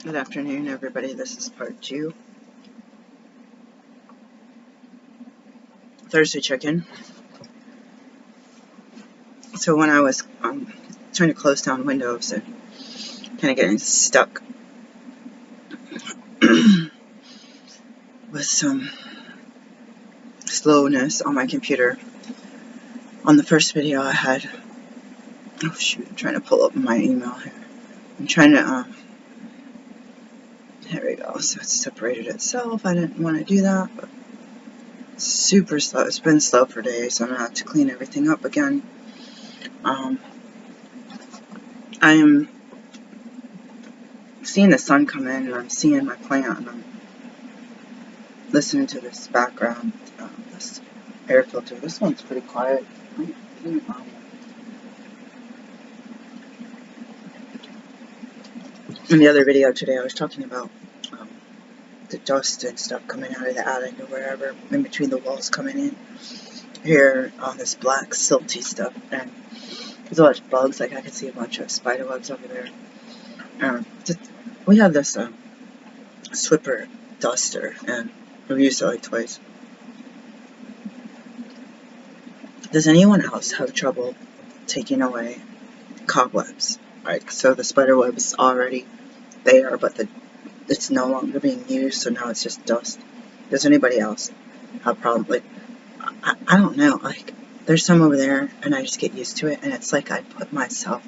Good afternoon, everybody. This is part 2. Thursday check-in. So when I was trying to close down windows and kind of getting stuck with some slowness on my computer, on the first video I had, oh shoot, I'm trying to pull up my email here. I'm trying to, there we go. So it's separated itself. I didn't want to do that, but it's super slow. It's been slow for days, so I'm going to have to clean everything up again. I am seeing the sun come in, and I'm seeing my plant, and I'm listening to this background, this air filter. This one's pretty quiet. In the other video today, I was talking about the dust and stuff coming out of the attic or wherever, in between the walls coming in. Here on this black silty stuff, and there's a lot of bugs. Like I can see a bunch of spider webs over there. We have this Swiffer duster, and we've used it like twice. Does anyone else have trouble taking away cobwebs? Right, so the spider web is already there, but it's no longer being used, so now it's just dust. Does anybody else have a problem? Like, I don't know, like, there's some over there, and I just get used to it, and it's like I put myself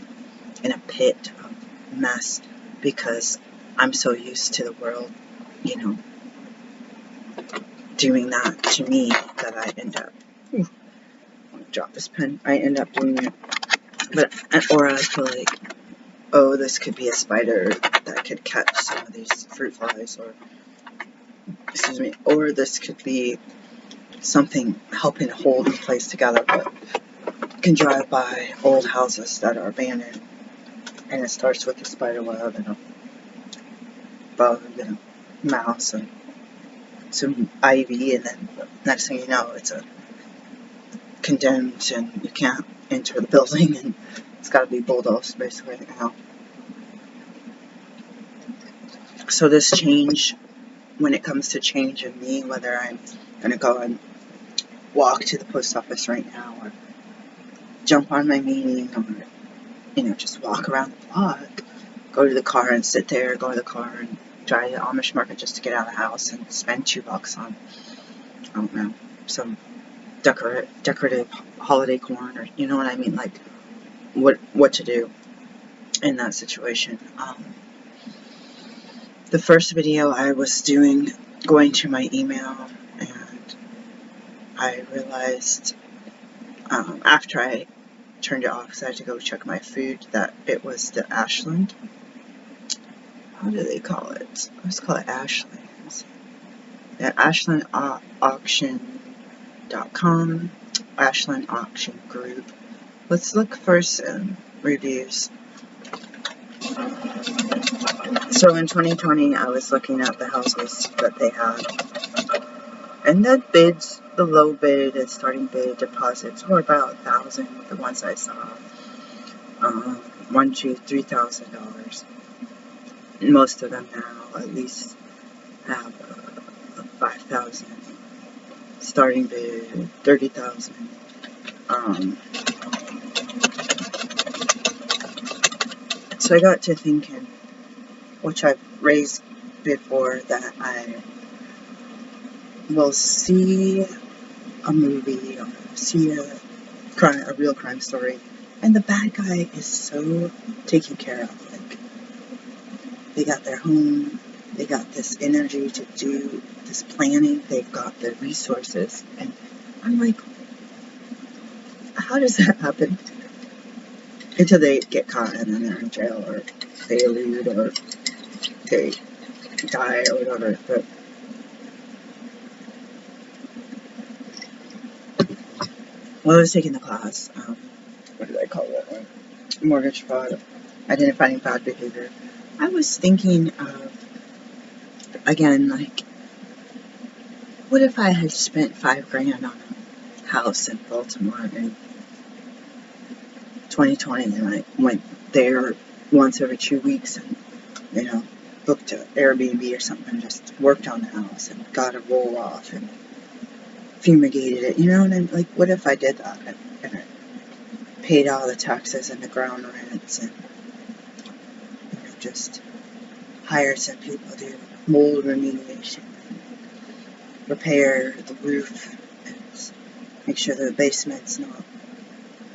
in a pit of mess, because I'm so used to the world, you know, doing that to me, that I end up, I'm gonna drop this pen, I end up doing it, or I feel like, oh, this could be a spider that could catch some of these fruit flies, or, excuse me, or this could be something helping hold the place together. But you can drive by old houses that are abandoned, and it starts with a spider web and a bug and a mouse and some ivy, and then next thing you know, it's a condemned, and you can't enter the building, and it's got to be bulldozed basically now. So this change, when it comes to change in me, whether I'm gonna go and walk to the post office right now, or jump on my meeting, or just walk around the block, go to the car and sit there, go to the car and drive to the Amish market just to get out of the house and spend $2 on, I don't know, some decorative holiday corn, or you know what I mean, like what to do in that situation. The first video I was doing, going to my email, and I realized after I turned it off, because I had to go check my food, that it was the Ashland. How do they call it? Let's call it Ashland. The Ashland Auction.com, Ashland Auction Group. Let's look for some reviews. So in 2020, I was looking at the houses that they had, and the bids, the low bid and starting bid deposits were about $1,000. The ones I saw, $1,000 to $3,000. Most of them now at least have $5,000 starting bid, $30,000. So I got to thinking, which I've raised before, that I will see a movie or see a real crime story, and the bad guy is so taken care of. Like, they got their home, they got this energy to do this planning, they've got the resources, and I'm like, how does that happen? Until they get caught and then they're in jail, or they elude, or they die, or whatever. But while I was taking the class, what did I call it? Mortgage fraud, identifying bad behavior. I was thinking of, again, like, what if I had spent $5,000 on a house in Baltimore in 2020, and I went there once every 2 weeks, and, booked an Airbnb or something and just worked on the house and got a roll off and fumigated it, you know, and then, like, what if I did that and I paid all the taxes and the ground rents and, you know, just hired some people to do mold remediation and repair the roof and make sure the basement's not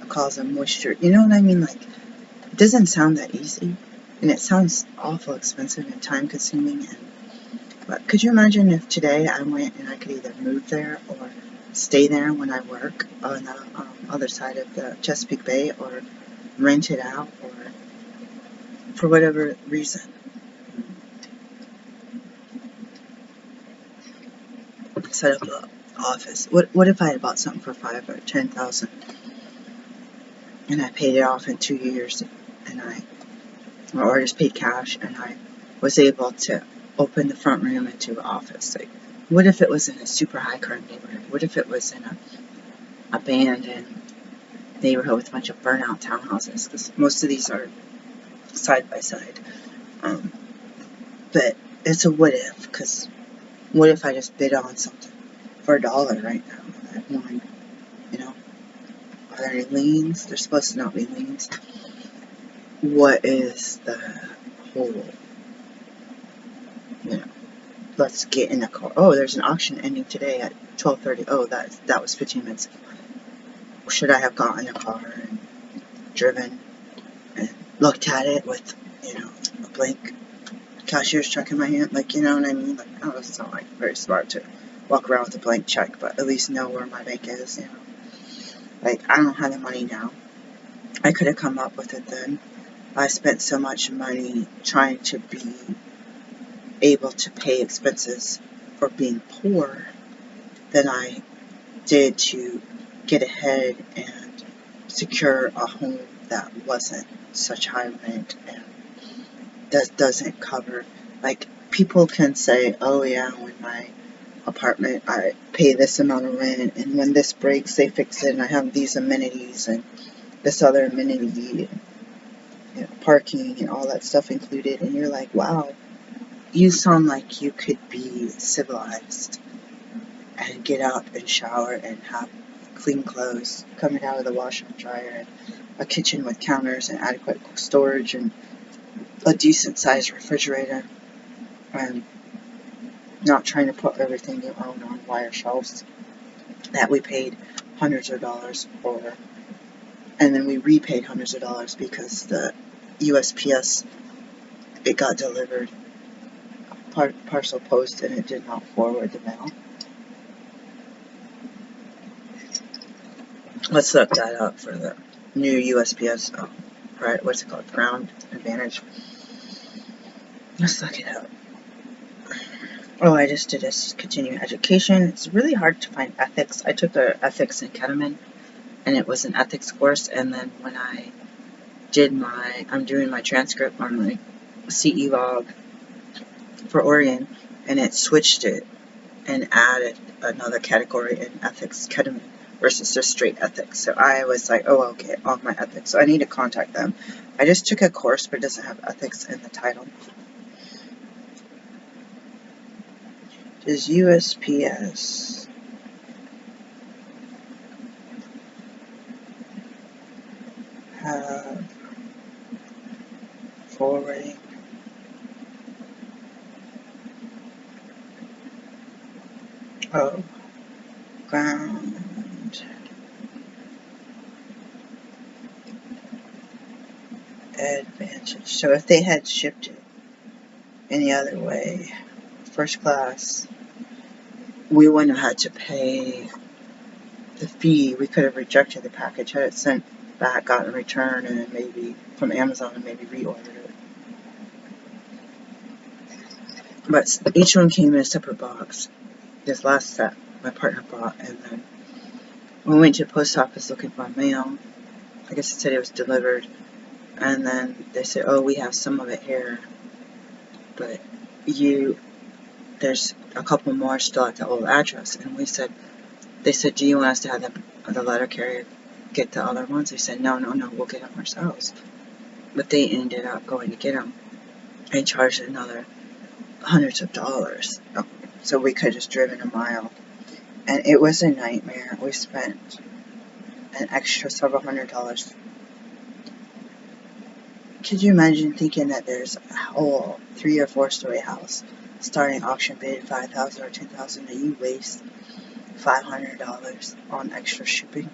a cause of moisture, you know what I mean? Like, it doesn't sound that easy, and it sounds awful expensive and time consuming. But could you imagine if today I went and I could either move there or stay there when I work on the other side of the Chesapeake Bay, or rent it out, or for whatever reason set up an office. What if I had bought something for $5,000 or $10,000 and I paid it off in 2 years, and or just paid cash, and I was able to open the front room into an office? Like, what if it was in a super high crime neighborhood? What if it was in a abandoned neighborhood with a bunch of burnout townhouses? Because most of these are side by side. But it's a what if, because what if I just bid on something for $1 right now? That one, you know, are there any liens? There's supposed to not be liens. What is the whole, you know, let's get in a car. Oh, there's an auction ending today at 12:30. Oh, that was 15 minutes ago. Should I have gotten in a car and driven and looked at it with, you know, a blank cashier's check in my hand? Like, you know what I mean? Like, oh, it's not like very smart to walk around with a blank check, but at least know where my bank is, you know. Like, I don't have the money now. I could have come up with it then. I spent so much money trying to be able to pay expenses for being poor than I did to get ahead and secure a home that wasn't such high rent and doesn't cover. Like, people can say, oh yeah, when my apartment, I pay this amount of rent, and when this breaks, they fix it, and I have these amenities and this other amenity, and, you know, parking and all that stuff included, and you're like, wow, you sound like you could be civilized and get up and shower and have clean clothes coming out of the washer and dryer, and a kitchen with counters and adequate storage and a decent sized refrigerator, and not trying to put everything you own on wire shelves that we paid hundreds of dollars for, and then we repaid hundreds of dollars because the USPS, it got delivered parcel post and it did not forward the mail. Let's look that up for the new USPS, right, what's it called, Ground Advantage. Let's look it up. Oh, I just did this continuing education. It's really hard to find ethics. I took an ethics in Kettleman, and it was an ethics course, and then when I did I'm doing my transcript on my CE log for Oregon, and it switched it and added another category in ethics, Kettleman, versus just straight ethics. So I was like, oh, okay, on my ethics. So I need to contact them. I just took a course, but it doesn't have ethics in the title. Does USPS have forwarding? Oh, ground advantage. So if they had shipped it any other way, first class, we wouldn't have had to pay the fee. We could have rejected the package, had it sent back, gotten a return, and then maybe from Amazon and maybe reordered it. But each one came in a separate box. This last set my partner bought, and then we went to the post office looking for mail. I guess it said it was delivered, and then they said, oh, we have some of it here, but there's a couple more still at the old address. And they said, do you want us to have the letter carrier get the other ones? We said, no, we'll get them ourselves. But they ended up going to get them and charged another hundreds of dollars. So we could have just driven a mile. And it was a nightmare. We spent an extra several $100s. Could you imagine thinking that there's a whole 3 or 4 story house starting auction bid $5,000 or $10,000 and you waste $500 on extra shipping,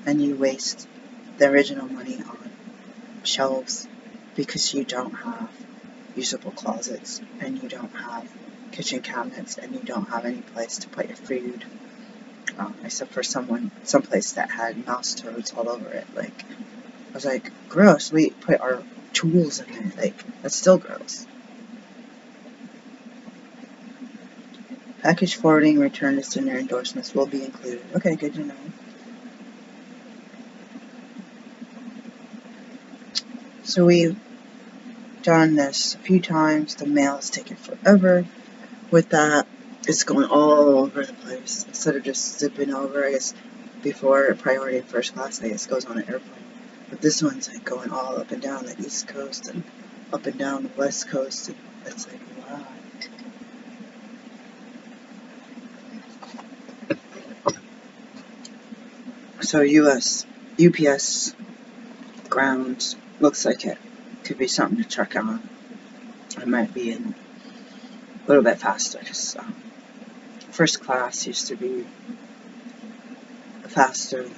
and you waste the original money on shelves because you don't have usable closets and you don't have kitchen cabinets and you don't have any place to put your food, except for someplace that had mouse toads all over it. Like, I was like, gross, we put our tools in there. Like, that's still gross. Package forwarding, return to sender endorsements will be included. Okay, good to know. So we've done this a few times. The mail is taking forever. With that, it's going all over the place. Instead of just zipping over, I guess, before priority first class, I guess, goes on an airplane. But this one's like going all up and down the East Coast and up and down the West Coast. And it's like, wow. So UPS ground looks like it could be something to check on. It might be a little bit faster because first class used to be faster than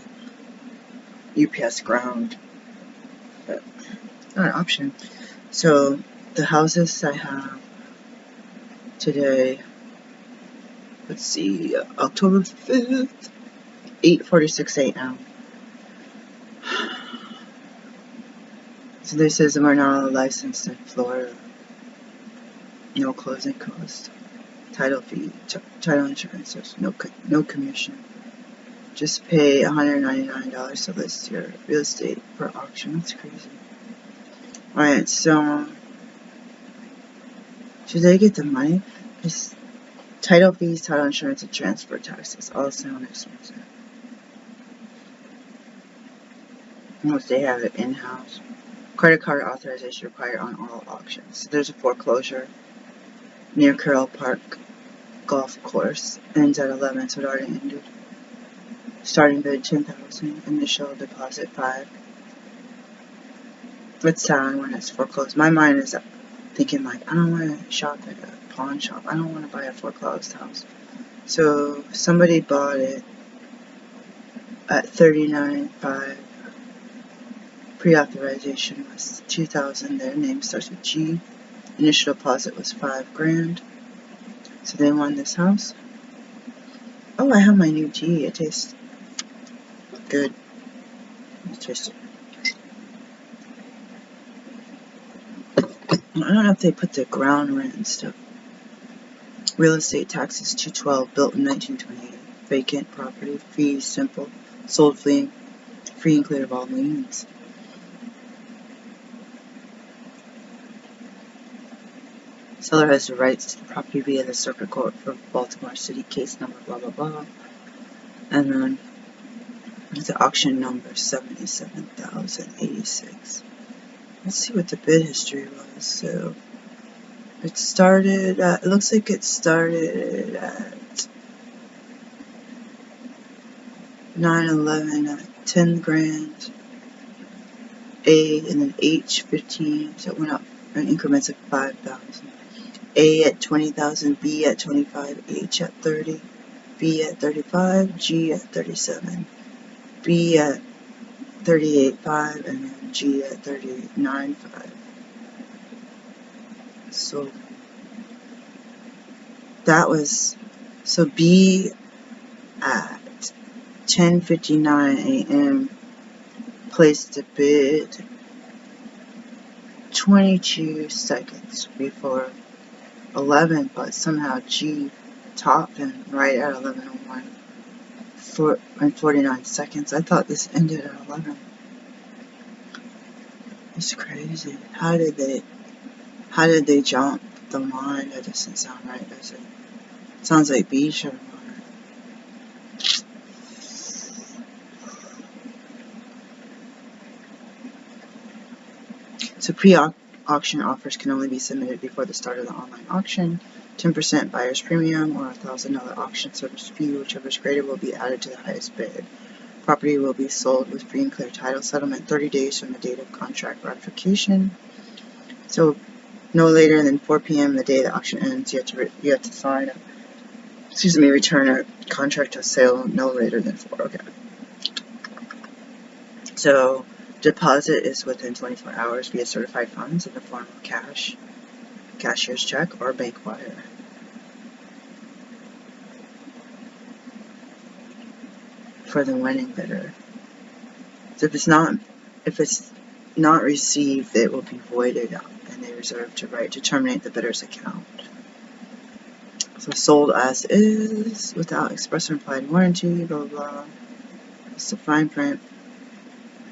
UPS ground, but not an option. So the houses I have today, let's see, October 5th, 8:46 a.m. So this is we're not licensed in Florida. No closing cost, title fee, title insurance. There's no commission. Just pay $199 to list your real estate for auction. That's crazy. Alright, so should they get the money? Because title fees, title insurance, and transfer taxes all sound expensive. Unless they have it in-house. Credit card authorization required on all auctions. There's a foreclosure near Carroll Park Golf Course. Ends at 11, so it already ended. Starting bid $10,000. Initial deposit $5,000. It's sad when it's foreclosed. My mind is thinking like, I don't want to shop at a pawn shop. I don't want to buy a foreclosed house. So somebody bought it at $39,500. Pre-authorization was $2,000. Their name starts with G. Initial deposit was $5,000. So they won this house. Oh, I have my new tea. It tastes good. Let's taste it. I don't know if they put the ground rent and stuff. Real estate taxes $212. Built in 1928. Vacant property. Fee simple. Sold free and clear of all liens. Seller has the rights to the property via the circuit court for Baltimore City, case number blah blah blah. And then the auction number 77,086. Let's see what the bid history was. So it started at, it looks like it started at 9/11 at $10,000. A and then H 15, so it went up in increments of 5,000. A at 20,000, B at 25, H at 30, B at 35, G at 37, B at 38.5, and then G at 39.5. So that was, so B at 10:59 a.m. placed a bid 22 seconds before 11, but somehow G topped him right at 11:01 and 49 seconds. I thought this ended at 11. It's crazy. How did they jump the line? That doesn't sound right, does it? Sounds like B should have won it. So Auction offers can only be submitted before the start of the online auction. 10% buyer's premium or $1,000 auction service fee, whichever is greater, will be added to the highest bid. Property will be sold with free and clear title settlement 30 days from the date of contract ratification. So no later than 4 p.m. the day the auction ends, you have to sign return a contract of sale no later than 4. Okay. So deposit is within 24 hours via certified funds in the form of cash, cashier's check, or bank wire. For the winning bidder. So if it's not received, it will be voided and they reserve the right to terminate the bidder's account. So sold as is, without express or implied warranty, blah blah blah. It's the fine print.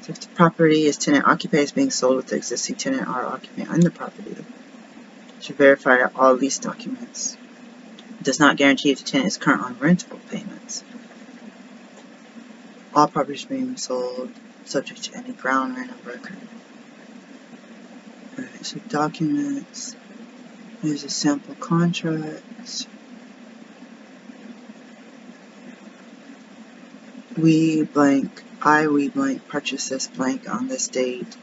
So if the property is tenant occupied, is being sold with the existing tenant or occupant on the property. Should verify all lease documents. It does not guarantee if the tenant is current on rental payments. All properties being sold subject to any ground rent of record. Alright, so documents. Here's a sample contract. We blank purchase this blank on this date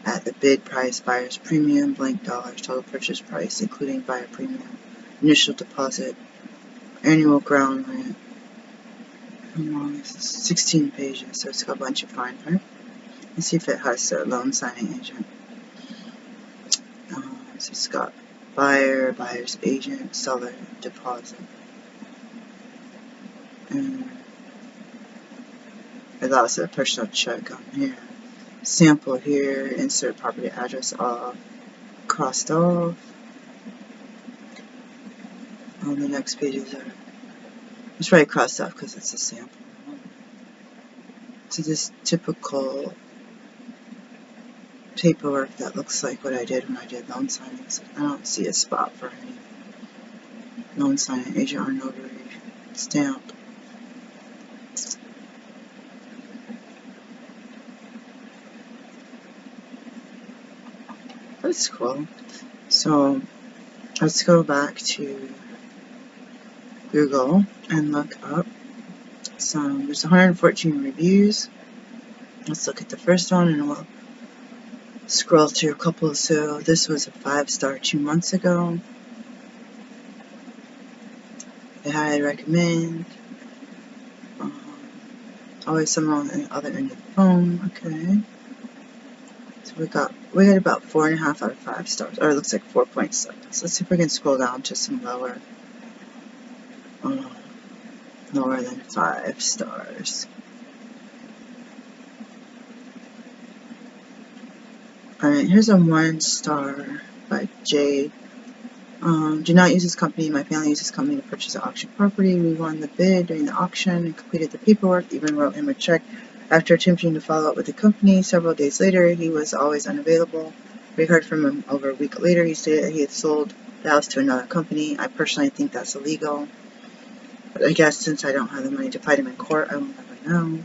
at the bid price, buyer's premium, blank dollars, total purchase price, including buyer premium, initial deposit, annual ground rent. How long is this? 16 pages, so it's got a bunch of fine print. Let's see if it has a loan signing agent. So it's got buyer, buyer's agent, seller, deposit. And there's also a personal check on here. Sample here, insert property address all crossed off. On the next pages are, it's probably crossed off because it's a sample. So this typical paperwork that looks like what I did when I did loan signings. I don't see a spot for any loan signing agent or notary stamp. That's cool. So let's go back to Google and look up some. There's 114 reviews. Let's look at the first one and we'll scroll through a couple. So this was a 5-star 2 months ago. I highly recommend. Always someone on the other end of the phone. Okay. So we got about 4.5 out of 5 stars. Or it looks like 4.7. So let's see if we can scroll down to some lower than 5 stars. Alright, here's a 1-star by Jade. Do not use this company. My family uses this company to purchase an auction property. We won the bid during the auction and completed the paperwork, even wrote him a check. After attempting to follow up with the company several days later, he was always unavailable. We heard from him over a week later. He stated that he had sold the house to another company. I personally think that's illegal. But I guess since I don't have the money to fight him in court, I will never know.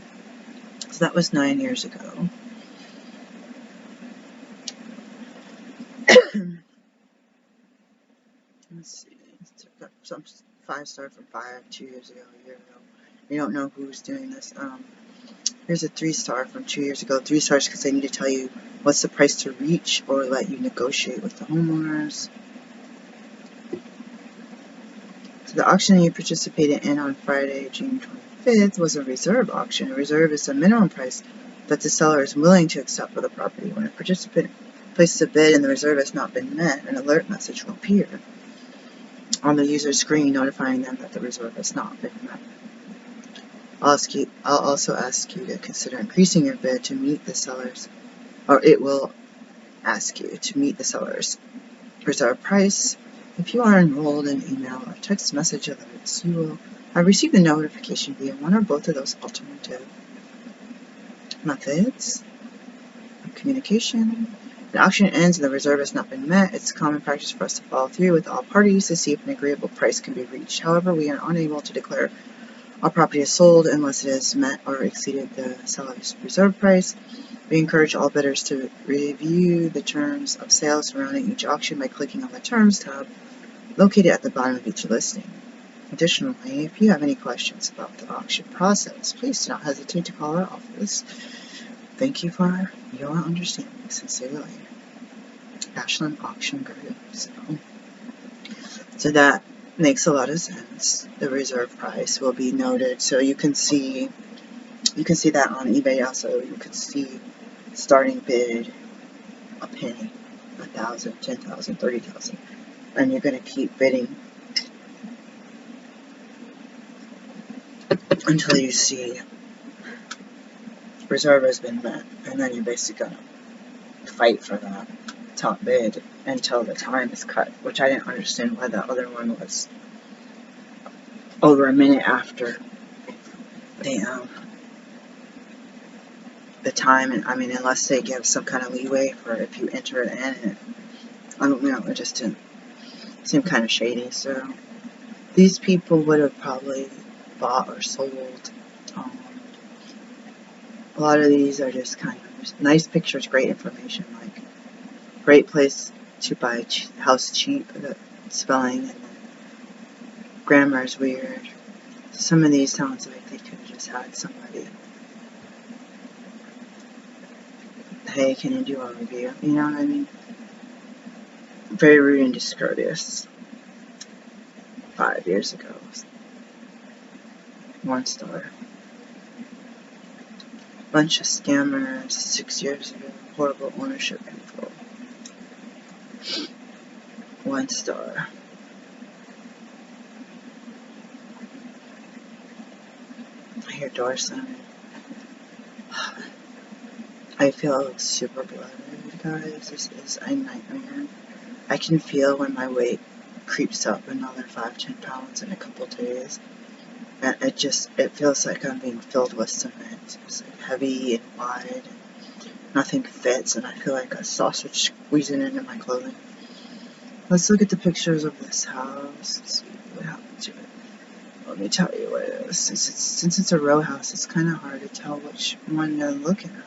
So that was 9 years ago. Let's see. Got some 5-star from 2 years ago, a year ago. We don't know who's doing this. Here's a 3-star from 2 years ago. 3 stars because they need to tell you what's the price to reach or let you negotiate with the homeowners. So the auction you participated in on Friday, June 25th was a reserve auction. A reserve is the minimum price that the seller is willing to accept for the property. When a participant places a bid and the reserve has not been met, an alert message will appear on the user's screen notifying them that the reserve has not been met. I'll also ask you to consider increasing your bid to meet the seller's, or it will ask you to meet the seller's reserve price. If you are enrolled in email or text message alerts, you will have received a notification via one or both of those alternative methods of communication. The auction ends and the reserve has not been met. It's common practice for us to follow through with all parties to see if an agreeable price can be reached. However, we are unable to declare All property is sold unless it has met or exceeded the seller's reserve price. We encourage all bidders to review the terms of sale surrounding each auction by clicking on the Terms tab located at the bottom of each listing. Additionally, if you have any questions about the auction process, please do not hesitate to call our office. Thank you for your understanding. Sincerely, Ashland Auction Group. So that makes a lot of sense. The reserve price will be noted, so you can see that on eBay. Also, you can see starting bid a penny, 1,000, 10,000, 30,000, and you're going to keep bidding until you see reserve has been met, and then you're basically going to fight for that top bid until the time is cut, which I didn't understand why that other one was over a minute after the time. And I mean, unless they give some kind of leeway for if you enter it in, and I don't know, it just didn't seem kind of shady. So these people would have probably bought or sold. A lot of these are just kind of nice pictures, great information, like great place to buy house cheap. The spelling and the grammar is weird. Some of these sounds like they could have just had somebody, hey, can you do a review? You know what I mean? Very rude and discourteous. 5 years ago. 1 star. Bunch of scammers. 6 years ago. Horrible ownership info. 1 star. I hear door slamming. I feel super bloated, guys. This is a nightmare. I can feel when my weight creeps up another 5-10 pounds in a couple days. And it feels like I'm being filled with cement. It's like heavy and wide, and nothing fits, and I feel like a sausage squeezing into my clothing. Let's look at the pictures of this house and see what happened to it. Let me tell you what it is. Since it's a row house, it's kind of hard to tell which one they're looking at.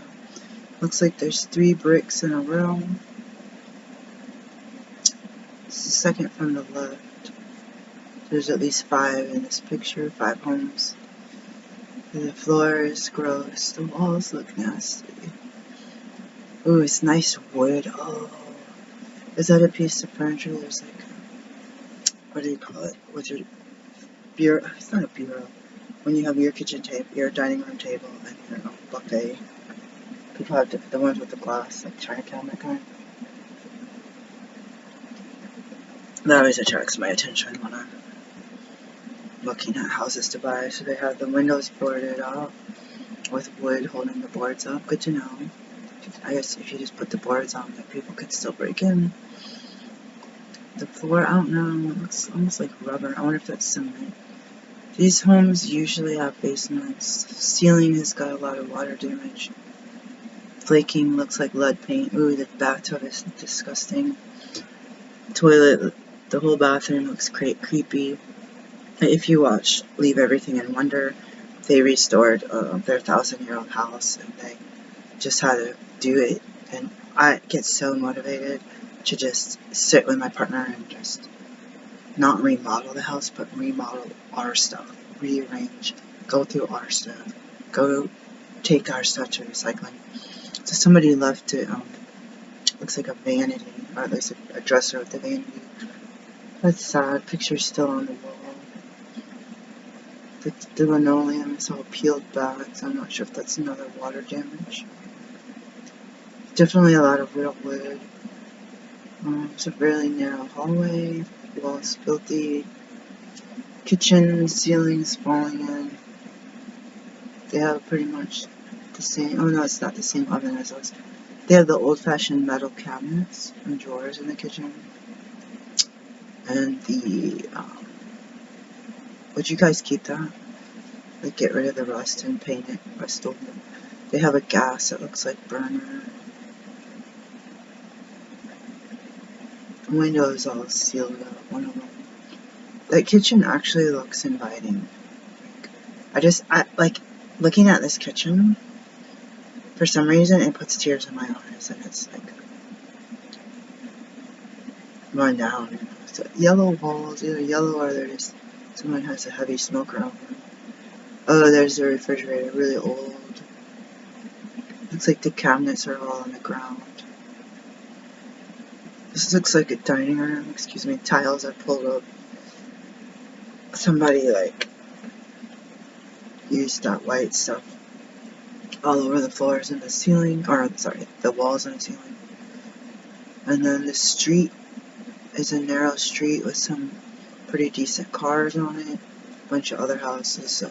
Looks like there's 3 bricks in a row. It's the second from the left. There's at least 5 in this picture, 5 homes. The floor is gross. The walls look nasty. Ooh, it's nice wood. Oh, is that a piece of furniture? There's like, what do you call it? What's your bureau? It's not a bureau. When you have your kitchen table, your dining room table, and your buffet. People have the ones with the glass, like China cabinet kind. That always attracts my attention when I'm looking at houses to buy. So they have the windows boarded up with wood holding the boards up. Good to know. I guess if you just put the boards on, that people could still break in. The floor, I don't know, it looks almost like rubber. I wonder if that's cement. These homes usually have basements. Ceiling has got a lot of water damage. Flaking, looks like lead paint. Ooh, the bathtub is disgusting. Toilet, the whole bathroom looks creepy. If you watch Leave Everything in Wonder, they restored their 1,000-year-old house, and they just had to do it. And I get so motivated to just sit with my partner and just not remodel the house, but remodel our stuff, rearrange, go through our stuff, take our stuff to recycling. So somebody left it, looks like a vanity, or at least a dresser with the vanity. That's sad. Picture's still on the wall. The linoleum is all peeled back, so I'm not sure if that's another water damage. Definitely a lot of real wood. It's a really narrow hallway. Walls filthy. Kitchen ceilings falling in. They have pretty much the same. Oh no, it's not the same oven as us. They have the old-fashioned metal cabinets and drawers in the kitchen. And the would you guys keep that? Like, get rid of the rust and paint it rust over. They have a gas that looks like burner. The window is all sealed up, one of them. That kitchen actually looks inviting. Like, I like looking at this kitchen. For some reason, it puts tears in my eyes, and it's like run down. You know? So yellow walls, either yellow or there's someone has a heavy smoker on them. Oh, there's the refrigerator, really old. Looks like the cabinets are all on the ground. This looks like a dining room. Excuse me, tiles are pulled up. Somebody like used that white stuff all over the floors and the ceiling, or sorry, the walls and the ceiling. And then the street is a narrow street with some pretty decent cars on it. A bunch of other houses, so.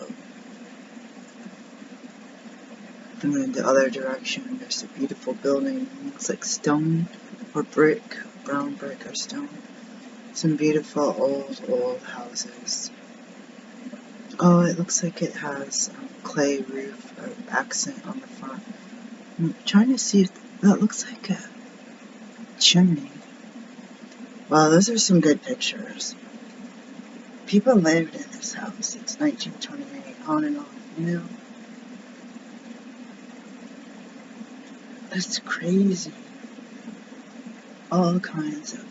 And then the other direction, there's a beautiful building. Looks like stone or brick, brown brick or stone. Some beautiful old houses. Oh, it looks like it has clay roof or accent on the front. I'm trying to see if that looks like a chimney. Wow, those are some good pictures. People lived in this house since 1928, on and on, you know? That's crazy. All kinds of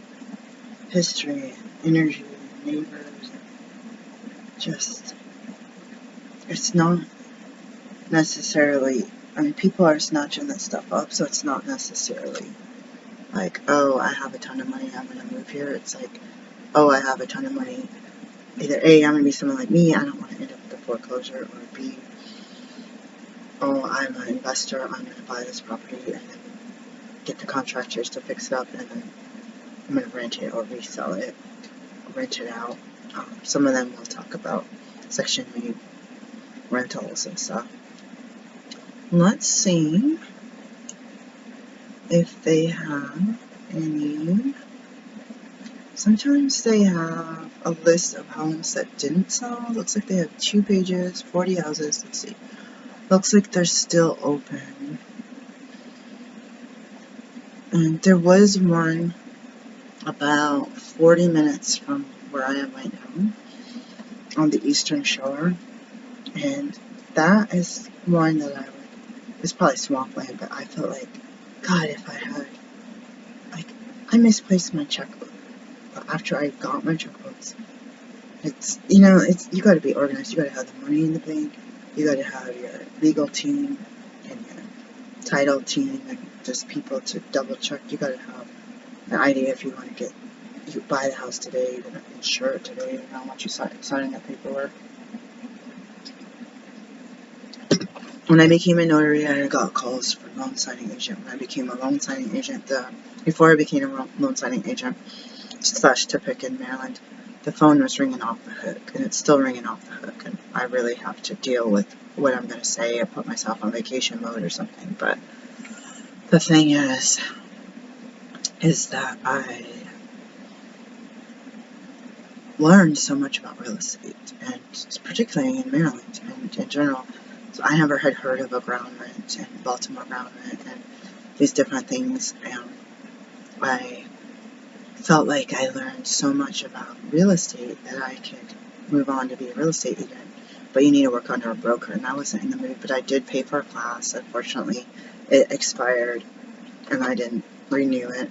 history and energy and neighbors. And just, it's not necessarily, I mean, people are snatching this stuff up, so it's not necessarily like, oh, I have a ton of money, I'm going to move here. It's like, oh, I have a ton of money. Either A, I'm going to be someone like me, I don't want to end up with a foreclosure, or B, oh, I'm an investor, I'm going to buy this property and then get the contractors to fix it up, and then I'm going to rent it or resell it, or rent it out. Some of them will talk about Section 8 rentals and stuff. Let's see if they have any. Sometimes they have a list of homes that didn't sell. Looks like they have 2 pages, 40 houses. Let's see. Looks like they're still open. And there was one about 40 minutes from where I am right now on the Eastern Shore. And that is one that I would, it's probably swampland, but I felt like, God, if I had, like, I misplaced my checkbook. But after I got my checkbooks, it's, you know, it's, you gotta be organized. You gotta have the money in the bank. You gotta have your legal team and your title team and just people to double check. You gotta have an idea if you want to get, you buy the house today, you're gonna insure it today, you know, once you signing that paperwork. When I became a notary, I got calls for loan signing agent. When I became a loan signing agent, before I became a loan signing agent / typic in Maryland, the phone was ringing off the hook, and it's still ringing off the hook, and I really have to deal with what I'm going to say or put myself on vacation mode or something. But the thing is that I learned so much about real estate, and particularly in Maryland and in general. So I never had heard of a ground rent and Baltimore ground rent and these different things, and I felt like I learned so much about real estate that I could move on to be a real estate agent. But you need to work under a broker, and I wasn't in the mood, but I did pay for a class. Unfortunately, it expired, and I didn't renew it.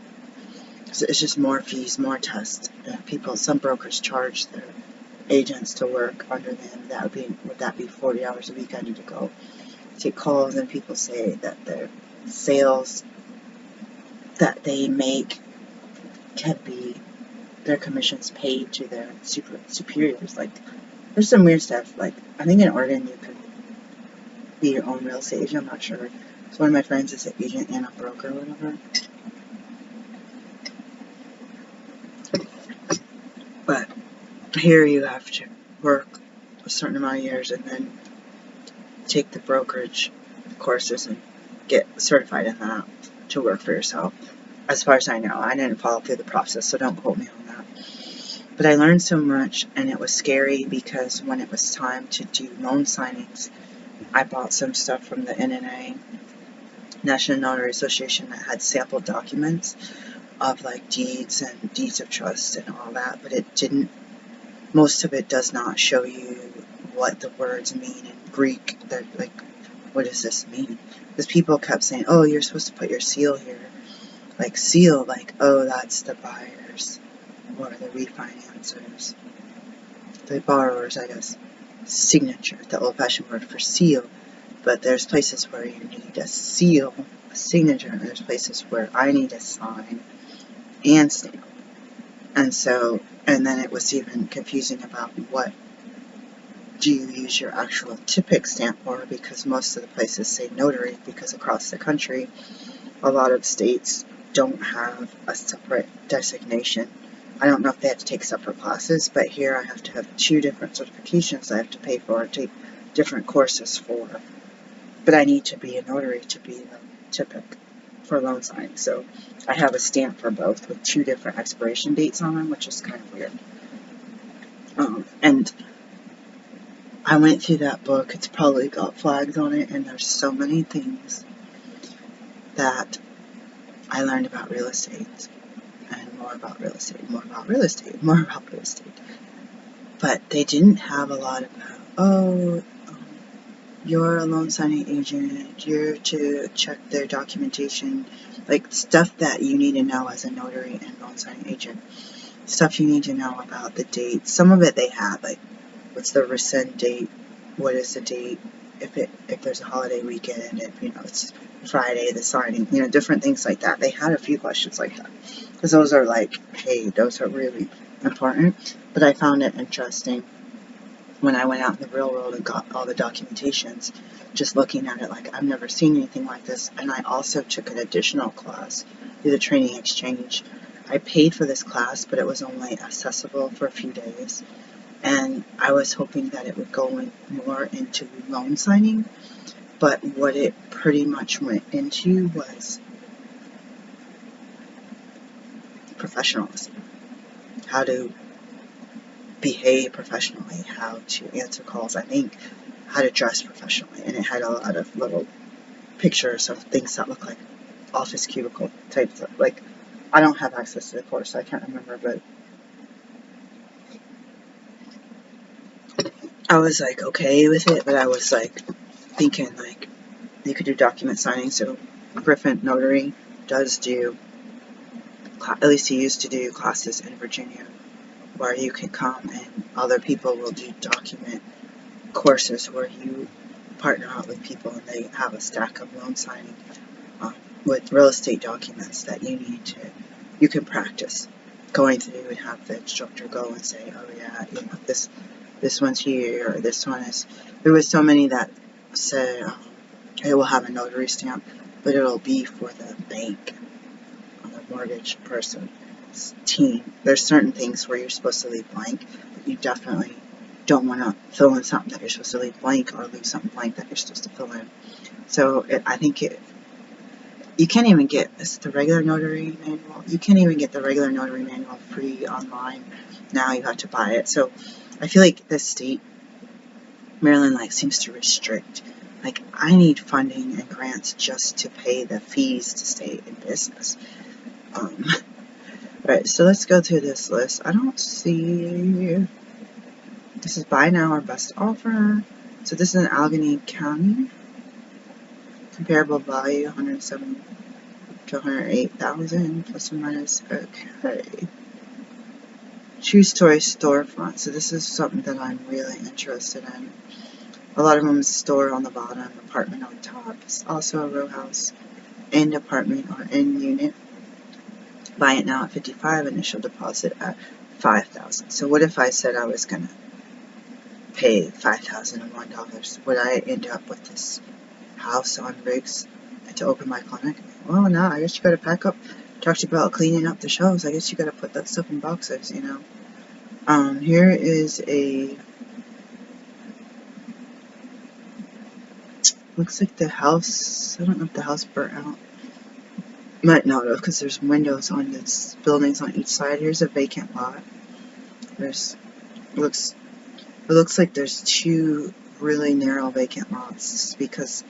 So it's just more fees, more tests. Some brokers charge their agents to work under them. Would that be 40 hours a week? I need to go take calls, and people say that their sales that they make can be their commissions paid to their superiors. Like, there's some weird stuff. Like, I think in Oregon you can be your own real estate agent. I'm not sure. So one of my friends is an agent and a broker or whatever. But here you have to work a certain amount of years and then take the brokerage courses and get certified in that to work for yourself. As far as I know, I didn't follow through the process, so don't quote me on that. But I learned so much, and it was scary because when it was time to do loan signings, I bought some stuff from the NNA, National Notary Association, that had sample documents of like deeds and deeds of trust and all that, but it didn't, most of it does not show you what the words mean in Greek. They're like, what does this mean? Because people kept saying, oh, you're supposed to put your seal here. Like seal, like, oh, that's the buyers or the refinancers, the borrowers, I guess. Signature, the old-fashioned word for seal. But there's places where you need a seal, a signature, and there's places where I need a sign and stamp. And so, and then it was even confusing about what do you use your actual typic stamp for, because most of the places say notary, because across the country, a lot of states don't have a separate designation. I don't know if they have to take separate classes, but here I have to have 2 different certifications I have to pay for and take different courses for. But I need to be a notary to be the typic for loan signing. So I have a stamp for both with 2 different expiration dates on them, which is kind of weird. And I went through that book. It's probably got flags on it, and there's so many things that I learned about real estate, and more about real estate, more about real estate, more about real estate. But they didn't have a lot about, oh, you're a loan signing agent, you're to check their documentation, like stuff that you need to know as a notary and loan signing agent. Stuff you need to know about the dates. Some of it they had, like, what's the rescind date? What is the date? If there's a holiday weekend, if it's Friday, the signing, different things like that. They had a few questions like that, because those are like, hey, those are really important. But I found it interesting when I went out in the real world and got all the documentations, just looking at it like, I've never seen anything like this. And I also took an additional class through the training exchange. I paid for this class, but it was only accessible for a few days. And I was hoping that it would go more into loan signing, but what it pretty much went into was professionalism. How to behave professionally, how to answer calls, I think, how to dress professionally. And it had a lot of little pictures of things that look like office cubicle type stuff. Like, I don't have access to the course, so I can't remember, but I was like okay with it, but I was like thinking like you could do document signing. So Griffin Notary does do, at least he used to do, classes in Virginia where you can come and other people will do document courses where you partner out with people and they have a stack of loan signing with real estate documents that you can practice going through and have the instructor go and say, oh yeah, this one's here, or this one is, there was so many that said it will have a notary stamp, but it'll be for the bank, the mortgage person's team. There's certain things where you're supposed to leave blank, but you definitely don't want to fill in something that you're supposed to leave blank, or leave something blank that you're supposed to fill in. So I think you can't even get the regular notary manual. You can't even get the regular notary manual free online. Now you have to buy it. So I feel like this state, Maryland, seems to restrict. Like, I need funding and grants just to pay the fees to stay in business. Alright, so let's go through this list. I don't see. This is buy now or best offer. So this is in Allegheny County. Comparable value, 107 to 108,000 plus or minus. Okay. True story storefront. So this is something that I'm really interested in. A lot of them store on the bottom, apartment on top. It's also a row house, end apartment or end unit. Buy it now at $55, initial deposit at $5,000. So what if I said I was gonna pay $5,001? Would I end up with this house on Riggs to open my clinic? Well, no, I guess you gotta pack up. Talked about cleaning up the shelves. I guess you gotta put that stuff in boxes, Here is a, looks like the house, I don't know if the house burnt out. Might not have, because there's windows on this buildings on each side. Here's a vacant lot. It looks like there's 2 really narrow vacant lots, because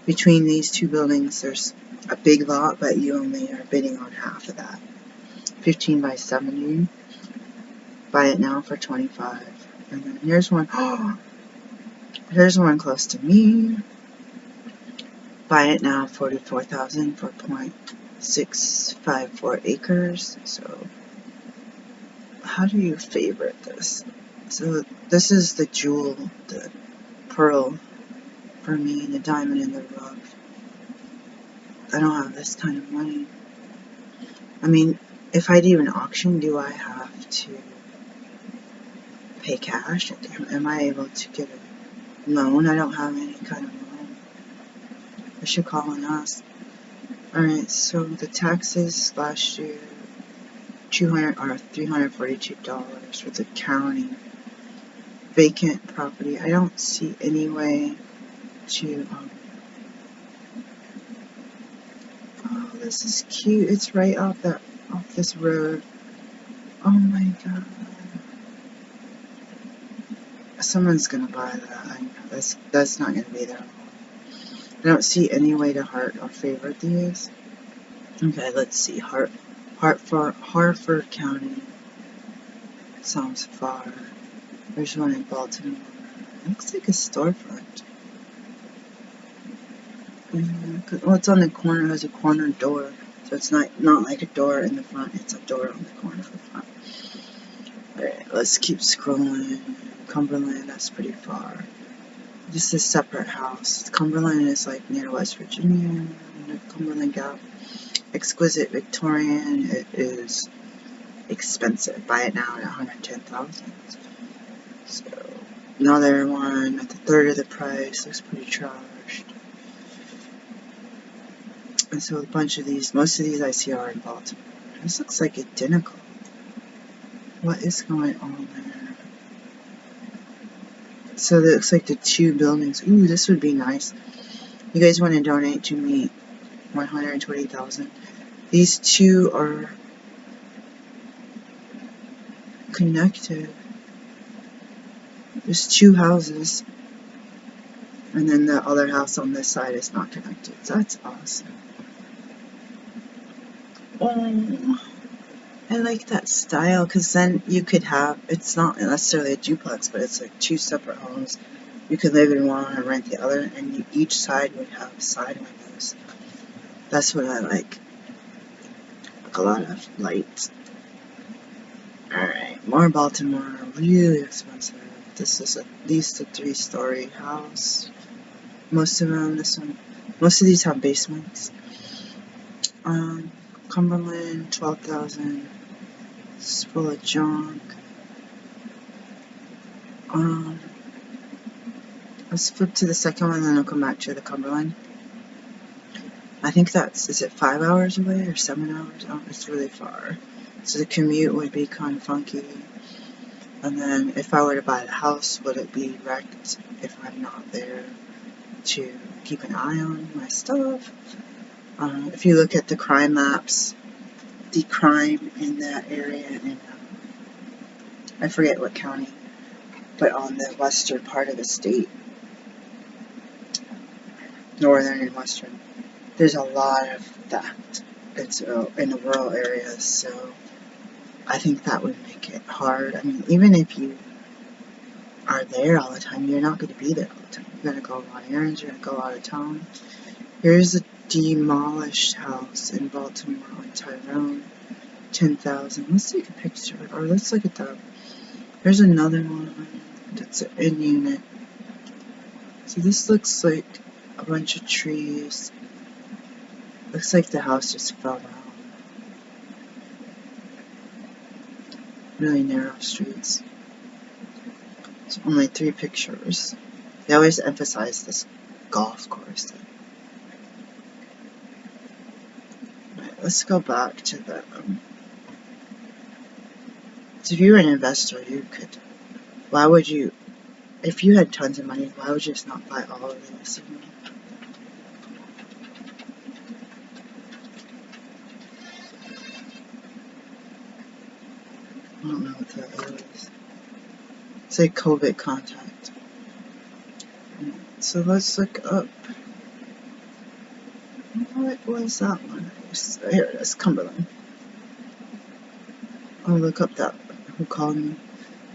between these 2 buildings there's a big lot, but you only are bidding on half of that. 15 by 70. Buy it now for $25. And then here's one. Here's one close to me. Buy it now, $44,000 for 0.654 acres. So, how do you favorite this? So, this is the jewel, the pearl for me, the diamond in the rough. I don't have this kind of money. I mean, if I do an auction, do I have to pay cash? Am I able to get a loan? I don't have any kind of loan. I should call and ask. Alright, so the taxes last year, $342 for the county. Vacant property. I don't see any way to, oh, this is cute. It's right off this road. Oh my god. Someone's gonna buy that. I know. That's not gonna be there. I don't see any way to heart or favorite these. Okay, let's see. Hartford County. Sounds far. There's one in Baltimore. Looks like a storefront. Well, it's on the corner. It has a corner door. So it's not like a door in the front. It's a door on the corner of the front. Alright, let's keep scrolling. Cumberland, that's pretty far. This is a separate house. Cumberland is like near West Virginia. Cumberland Gap. Exquisite Victorian. It is expensive. Buy it now at $110,000. So another one at the third of the price. Looks pretty trashed. And so a bunch of these, most of these I see are in Baltimore. This looks like identical. What is going on there? So it looks like the two buildings. Ooh, this would be nice. You guys want to donate to me $120,000. These two are connected. There's two houses. And then the other house on this side is not connected. That's awesome. Oh, I like that style because then you could have, it's not necessarily a duplex, but it's like two separate homes. You could live in one and rent the other, and each side would have side windows. That's what I like. Like a lot of lights. Alright, more Baltimore, really expensive. This is at least a 3-story house. Most of them, most of these have basements. Cumberland, $12,000. It's full of junk. Let's flip to the second one, and then I'll come back to the Cumberland. I think is it 5 hours away or 7 hours? Oh, it's really far. So the commute would be kind of funky. And then if I were to buy the house, would it be wrecked if I'm not there to keep an eye on my stuff? If you look at the crime maps, the crime in that area in, I forget what county, but on the western part of the state, northern and western, there's a lot of that. It's in the rural areas, so I think that would make it hard. I mean, even if you are there all the time, you're not going to be there all the time. You're going to go on errands, you're going to go out of town. Here's a demolished house in Baltimore on Tyrone, $10,000. Let's take a picture, or let's look at that. Here's another one that's in unit. So this looks like a bunch of trees. Looks like the house just fell down. Really narrow streets. There's only 3 pictures. They always emphasize this golf course thing. Right, let's go back to the. So if you were an investor, you could. Why would you? If you had tons of money, why would you just not buy all of this? I don't know what that is. It's like COVID contact. So let's look up. What was that one? Here it is, Cumberland. I'll look up that. Who called me?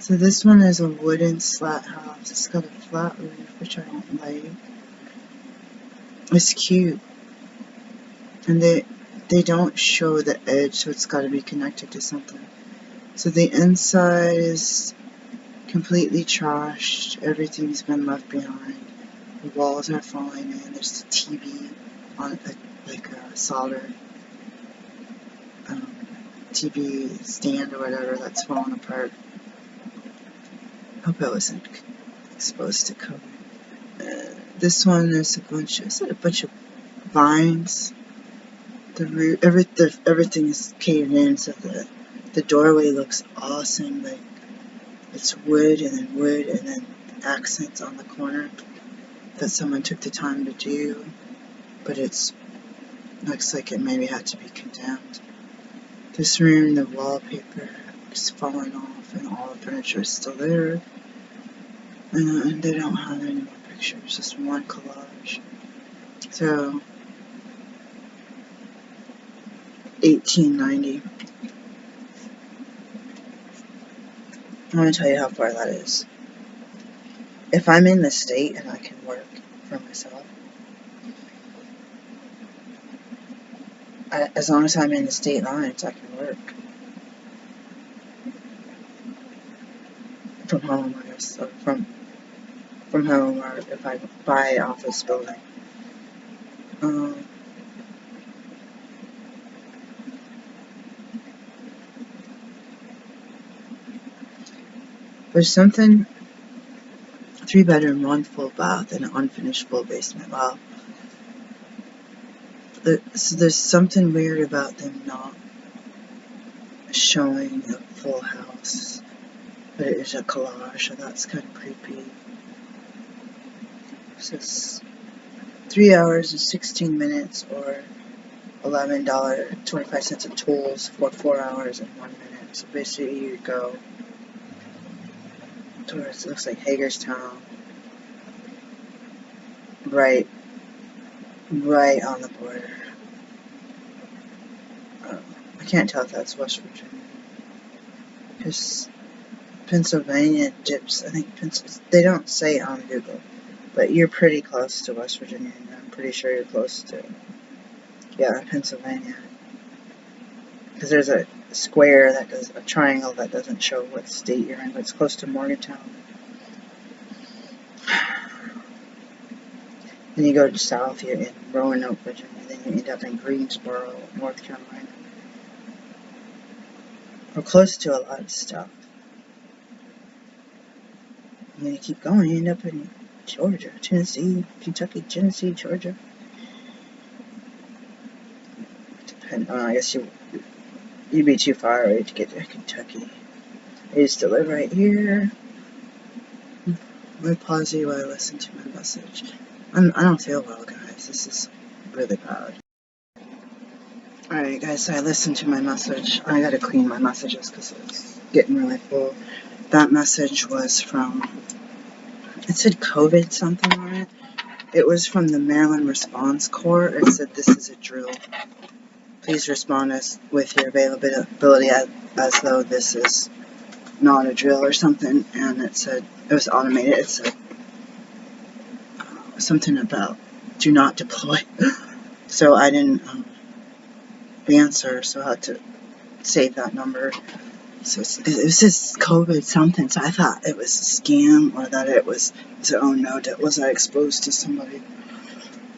So this one is a wooden slat house. It's got a flat roof, which I don't like. It's cute. And they don't show the edge, so it's got to be connected to something. So the inside is completely trashed. Everything's been left behind. The walls are falling in. There's a TV on it, like a solder TV stand or whatever that's falling apart. Hope I wasn't exposed to COVID. This one is a bunch of vines. The roof, everything is caved in, so the doorway looks awesome. Like it's wood and then accents on the corner that someone took the time to do, but it's looks like it maybe had to be condemned. This room, the wallpaper is falling off, and all the furniture is still there. And they don't have any more pictures, just one collage. So, 1890. I want to tell you how far that is. If I'm in the state and I can work for myself, as long as I'm in the state lines, I can work from home, I guess, or from home, or if I buy an office building. There's something 3-bedroom, 1 full bath, and an unfinished full basement. Wow. So there's something weird about them not showing the full house, but it is a collage, so that's kind of creepy. So it's 3 hours and 16 minutes, or $11.25 of tolls for 4 hours and 1 minute. So basically, you go towards, it looks like Hagerstown, right on the border. I can't tell if that's West Virginia, because Pennsylvania dips. I think they don't say it on Google, but you're pretty close to West Virginia. And I'm pretty sure you're close to, Pennsylvania, because there's a square that does, a triangle that doesn't show what state you're in, but it's close to Morgantown. Then you go to south, you're in Roanoke, Virginia. Then you end up in Greensboro, North Carolina. We're close to a lot of stuff. And then you keep going, you end up in Georgia, Tennessee, Kentucky, Tennessee, Georgia. I guess you'd be too far away to get to Kentucky. I used to live right here. Let me pause you while I listen to my message. I don't feel well, guys. This is really bad. Alright, guys, so I listened to my message. I gotta clean my messages because it's getting really full. That message was from, it said COVID something on it. It was from the Maryland Response Corps. It said, "This is a drill. Please respond with your availability as though this is not a drill," or something. And it said, it was automated. It said something about "do not deploy." So I didn't answer, so I had to save that number. So it was just COVID something, so I thought it was a scam, or that it was, oh no, was I exposed to somebody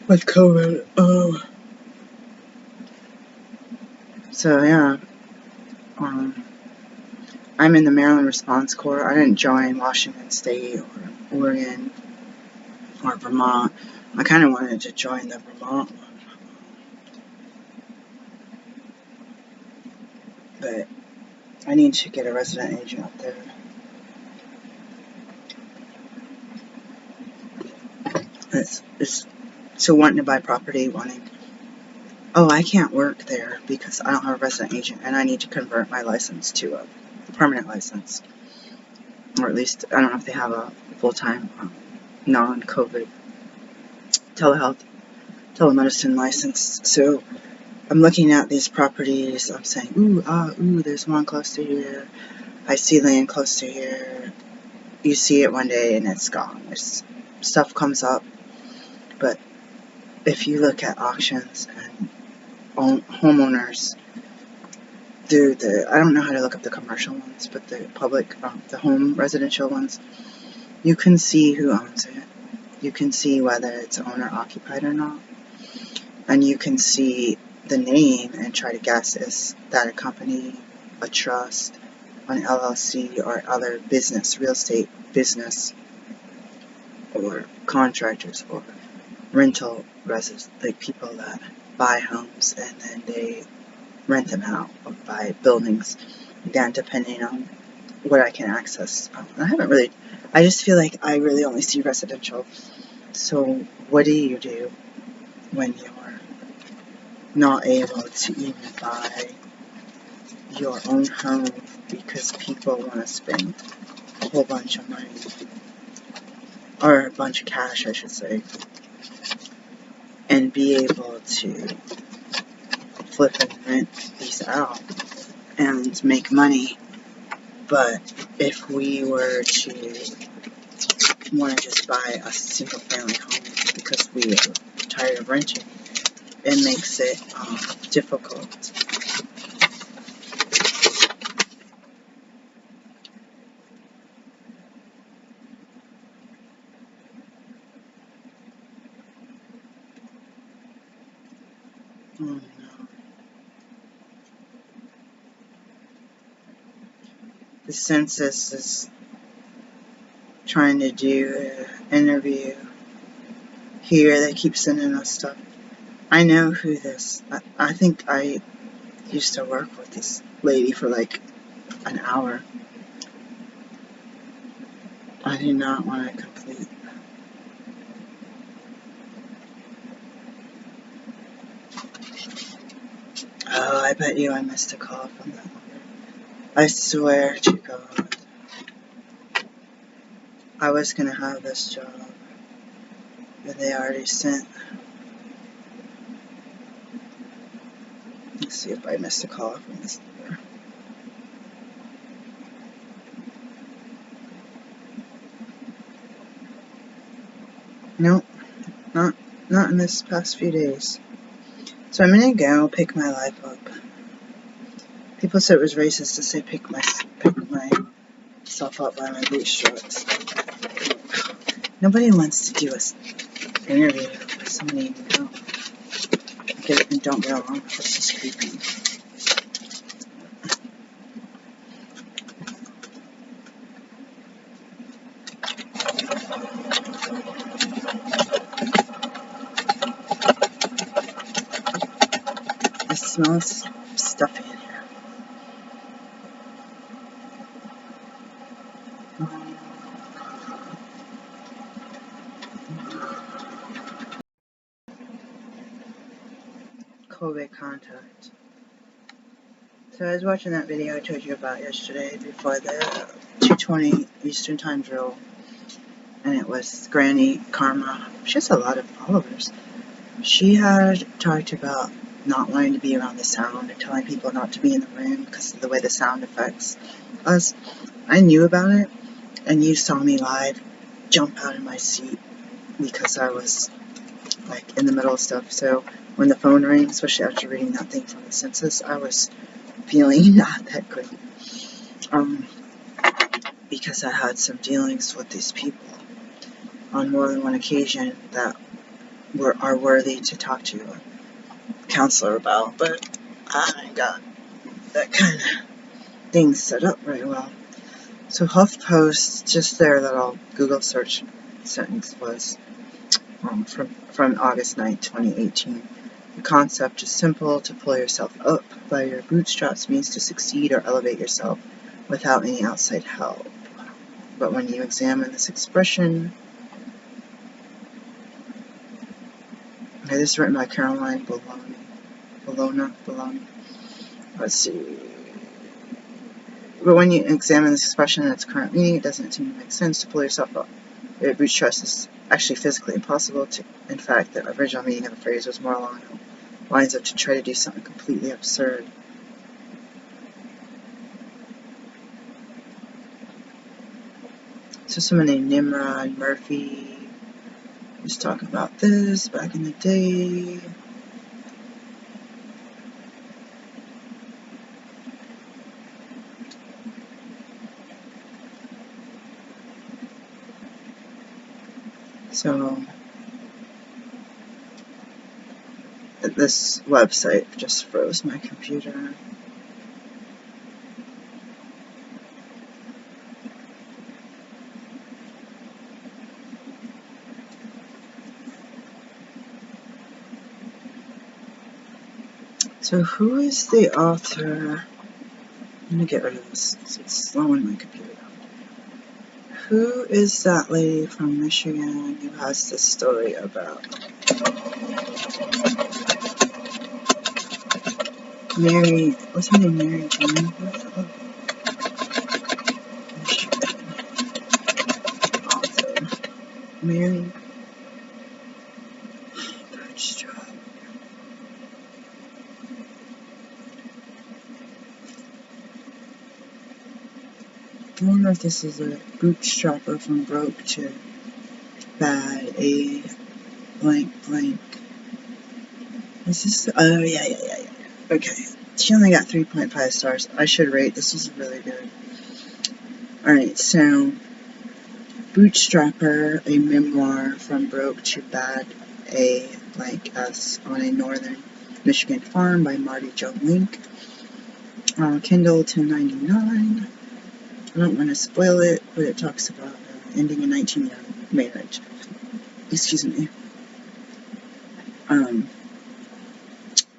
with COVID? Oh. So yeah, I'm in the Maryland Response Corps. I didn't join Washington State or Oregon or Vermont. I kind of wanted to join the Vermont one, but I need to get a resident agent up there. It's so wanting to buy property, I can't work there because I don't have a resident agent, and I need to convert my license to a permanent license, or at least I don't know if they have a full-time non-COVID telemedicine license. So I'm looking at these properties. I'm saying, ooh, there's one close to here. I see land close to here. You see it one day and it's gone. Stuff comes up, but if you look at auctions and homeowners do I don't know how to look up the commercial ones, but the public, the home residential ones, you can see who owns it. You can see whether it's owner occupied or not. And you can see the name and try to guess, is that a company, a trust, an LLC, or other business, real estate business, or contractors, or rental residents, like people that buy homes and then they rent them out or buy buildings, again, depending on what I can access. I just feel like I really only see residential. So what do you do when you're not able to even buy your own home because people want to spend a whole bunch of money, or a bunch of cash, I should say, and be able to flip and rent these out and make money? But if we were to want to just buy a single family home because we are tired of renting, it makes it difficult. Oh no. The census is trying to do an interview here. They keep sending us stuff. I know who this, I think I used to work with this lady for like an hour. I do not want to complete. Oh, I bet you I missed a call from that number. I swear to God. I was going to have this job that they already sent. Let's see if I missed a call from this number. Nope, not in this past few days. So I'm gonna go pick my life up. People said it was racist to say pick myself up by my bootstraps. Nobody wants to do an interview with somebody you know. And don't get along with. It's just creepy. It smells stuffy in here. COVID contact. So I was watching that video I told you about yesterday before the 2:20 Eastern Time drill, and it was Granny Karma. She has a lot of followers. She had talked about not wanting to be around the sound and telling people not to be in the room because of the way the sound affects us. I knew about it, and you saw me live jump out of my seat because I was like in the middle of stuff. So when the phone rang, especially after reading that thing from the census, I was feeling not that good. Because I had some dealings with these people on more than one occasion that are worthy to talk to a counselor about, but I got that kind of thing set up very well. So HuffPost, just their little Google search sentence was from August 9th, 2018. The concept is simple. To pull yourself up by your bootstraps means to succeed or elevate yourself without any outside help. But when you examine this expression, okay, this is written by Caroline Bologna. Let's see. But when you examine this expression in its current meaning, it doesn't seem to make sense. To pull yourself up your bootstraps is actually physically impossible. In fact, the original meaning of the phrase was more along the lines of to try to do something completely absurd. So someone named Nimrod Murphy was talking about this back in the day. So this website just froze my computer. So who is the author? I'm gonna get rid of this because it's slowing my computer down. Who is that lady from Michigan who has this story about Mary? What's her name? Mary Jane? Michigan author. Mary Bootstrap. I wonder if this is a bootstrapper from broke to bad. A blank blank. Is this? Oh yeah. Okay. She only got 3.5 stars. I should rate. This was really good. Alright, so Bootstrapper, a memoir from broke to bad, a blank S on a northern Michigan farm by Mardi Jo Link. Kindle $10.99. I don't want to spoil it, but it talks about ending a 19-year marriage. Excuse me.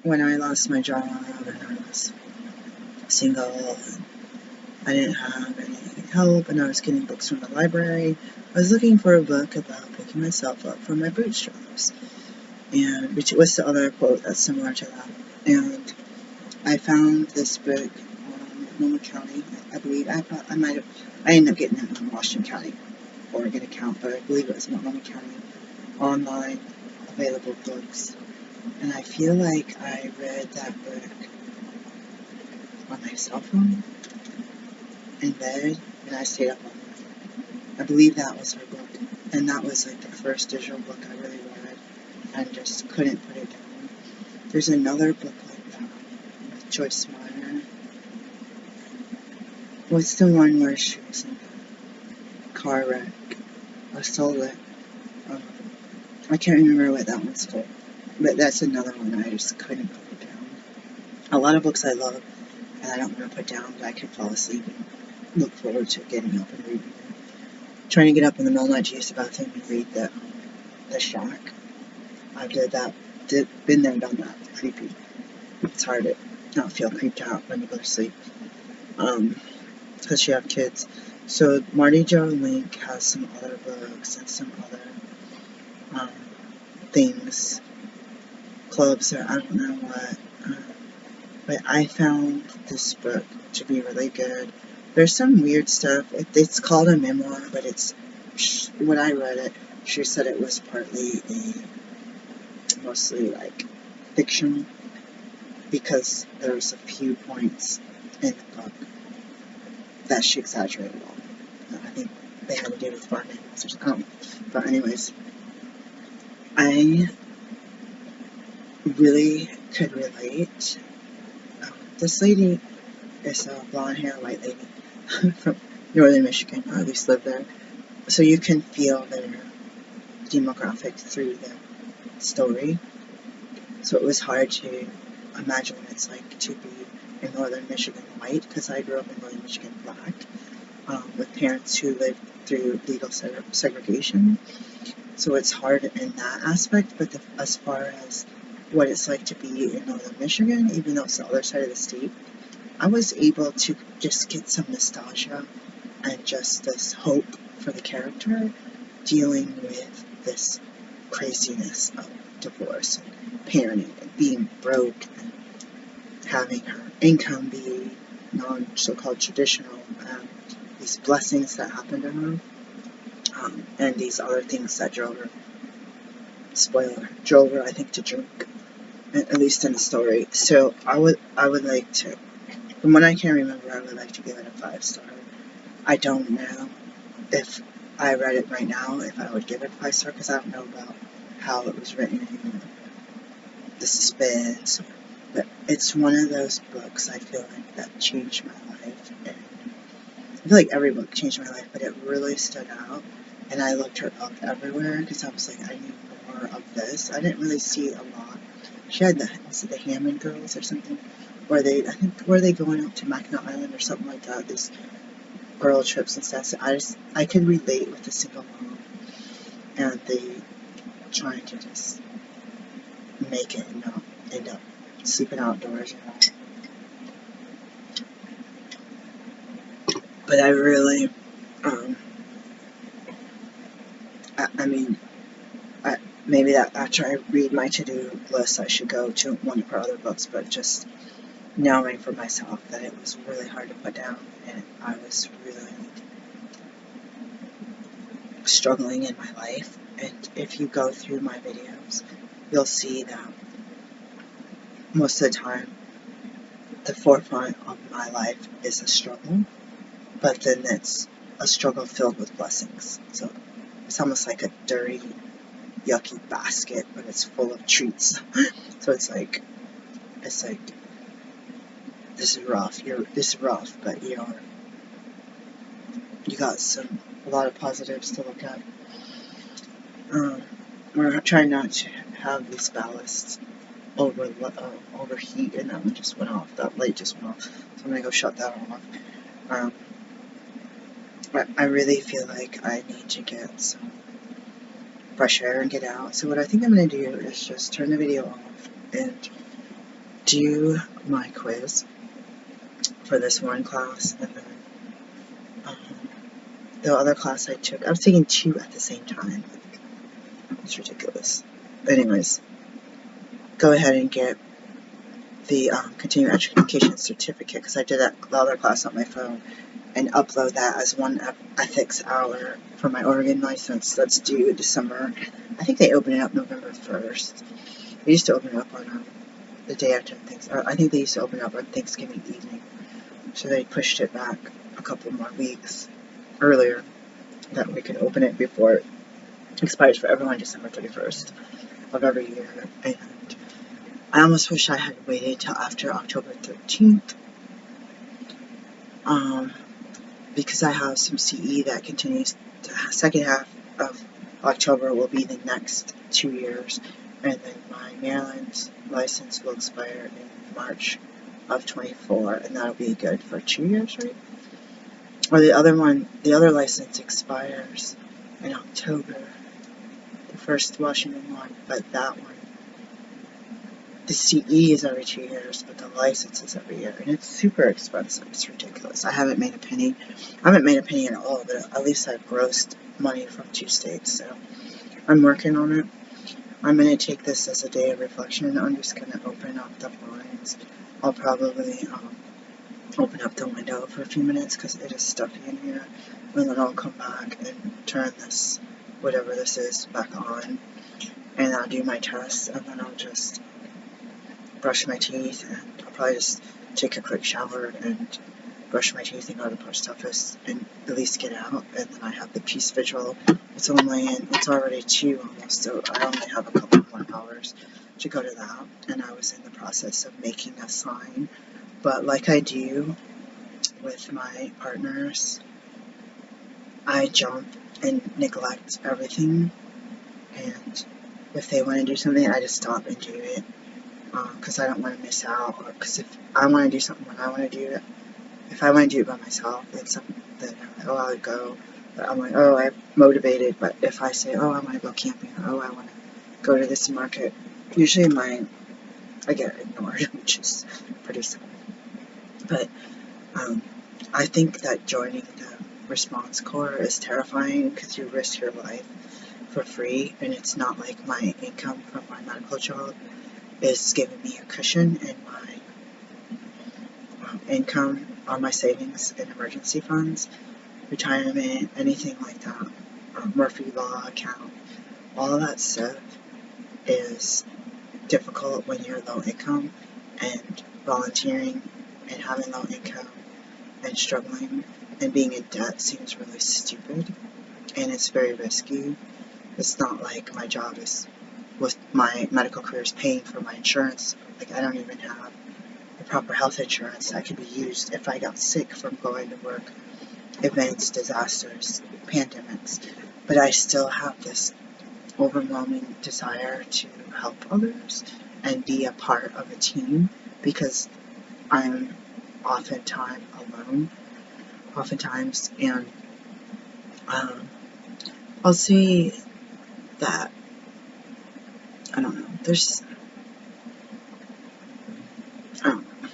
When I lost my job and I was single and I didn't have any help and I was getting books from the library, I was looking for a book about picking myself up from my bootstraps. And which was the other quote that's similar to that. And I found this book on Multnomah County, I believe. I ended up getting it in Washington County, Oregon account, but I believe it was Multnomah County online available books. And I feel like I read that book on my cell phone in bed, and I stayed up all night. I believe that was her book, and that was like the first digital book I really read, and just couldn't put it down. There's another book like that with Joyce Meyer. What's the one where she was in a car wreck? I sold it. I can't remember what that one's called, but that's another one I just couldn't put it down. A lot of books I love, and I don't want to put down, but I can fall asleep and look forward to getting up and reading them. Trying to get up in the middle of the night to use the bathroom and read the Shack. I did that. Been there, done that. Creepy. It's hard to not feel creeped out when you go to sleep. Because you have kids. So Mardi Jo Link has some other books and some other things, clubs, or I don't know what. But I found this book to be really good. There's some weird stuff. It's called a memoir, but it's, when I read it, she said it was partly mostly like fiction, because there was a few points in the book that she exaggerated on. I think they had to do with farm animals or something. But anyways, I really could relate. This lady is a blonde hair white lady from northern Michigan, or at least lived there. So you can feel their demographic through the story. So it was hard to imagine what it's like to be in northern Michigan white, because I grew up in northern Michigan black, with parents who lived through legal segregation. So it's hard in that aspect, but as far as what it's like to be in northern Michigan, even though it's the other side of the state, I was able to just get some nostalgia and just this hope for the character dealing with this craziness of divorce and parenting and being broke and having her income be so-called traditional, and these blessings that happened to her, and these other things that drove her, I think, to drink, at least in the story. So I would like to, from what I can remember, I would like to give it a 5-star. I don't know if I read it right now if I would give it 5 stars, because I don't know about how it was written, the suspense, but it's one of those books I feel like that changed my life, and I feel like every book changed my life, but it really stood out, and I looked her up everywhere, because I was like, I need more of this. I didn't really see a lot. She had the Hammond Girls or something, where were they going up to Mackinac Island or something like that, these girl trips and stuff, so I could relate with the single mom, and the trying to just make it and not end up sleeping outdoors, you know. But I really, I mean, maybe that after I read my to-do list, I should go to one of her other books, but just knowing for myself that it was really hard to put down, and I was really struggling in my life. And if you go through my videos, you'll see that most of the time, the forefront of my life is a struggle, but then it's a struggle filled with blessings. So it's almost like a dirty, yucky basket, but it's full of treats. So it's like this is rough. This is rough, but you got a lot of positives to look at. We're trying not to have these ballasts overheat, and that one just went off. That light just went off, so I'm gonna go shut that off. I really feel like I need to get some fresh air and get out. So what I think I'm gonna do is just turn the video off and do my quiz for this one class, and then the other class I took, I was taking 2 at the same time. It's ridiculous. Anyways, go ahead and get the continuing education certificate, because I did the other class on my phone, and upload that as one ethics hour for my Oregon license that's due December. I think they open it up November 1st. They used to open it up on the day after Thanksgiving. I think they used to open it up on Thanksgiving evening, so they pushed it back a couple more weeks earlier, that we could open it before it expires for everyone December 31st of every year. And I almost wish I had waited till after October 13th, because I have some CE that continues. The second half of October will be the next 2 years, and then my Maryland license will expire in March of 24, and that'll be good for 2 years, right? Or the other license expires in October, the first Washington one, but that one, the CE is every 2 years, but the license is every year, and it's super expensive. It's ridiculous. I haven't made a penny. I haven't made a penny at all, but at least I've grossed money from 2 states, so I'm working on it. I'm going to take this as a day of reflection. I'm just going to open up the blinds. I'll probably open up the window for a few minutes because it is stuffy in here, and then I'll come back and turn this, whatever this is, back on, and I'll do my test, and then I'll just brush my teeth, and I'll probably just take a quick shower and brush my teeth and go to the post office and at least get out, and then I have the peace vigil. It's already 2 almost, so I only have a couple more hours to go to that, and I was in the process of making a sign, but like I do with my partners, I jump and neglect everything, and if they want to do something, I just stop and do it, because I don't want to miss out, or because if I want to do something when I want to do it, if I want to do it by myself, then I'll go, but I'm like, oh, I'm motivated, but if I say, oh, I want to go camping, or oh, I want to go to this market, usually I get ignored, which is pretty sad. But I think that joining the response corps is terrifying, because you risk your life for free, and it's not like my income from my medical job is giving me a cushion in my income or my savings and emergency funds, retirement, anything like that, Murphy Law account. All of that stuff is difficult when you're low income, and volunteering and having low income and struggling and being in debt seems really stupid. and it's very risky. It's not like my job is, with my medical career, is paying for my insurance. Like, I don't even have the proper health insurance that could be used if I got sick from going to work, events, disasters, pandemics. But I still have this overwhelming desire to help others and be a part of a team, because I'm oftentimes alone, and I'll see that, I don't know, there's, I don't know,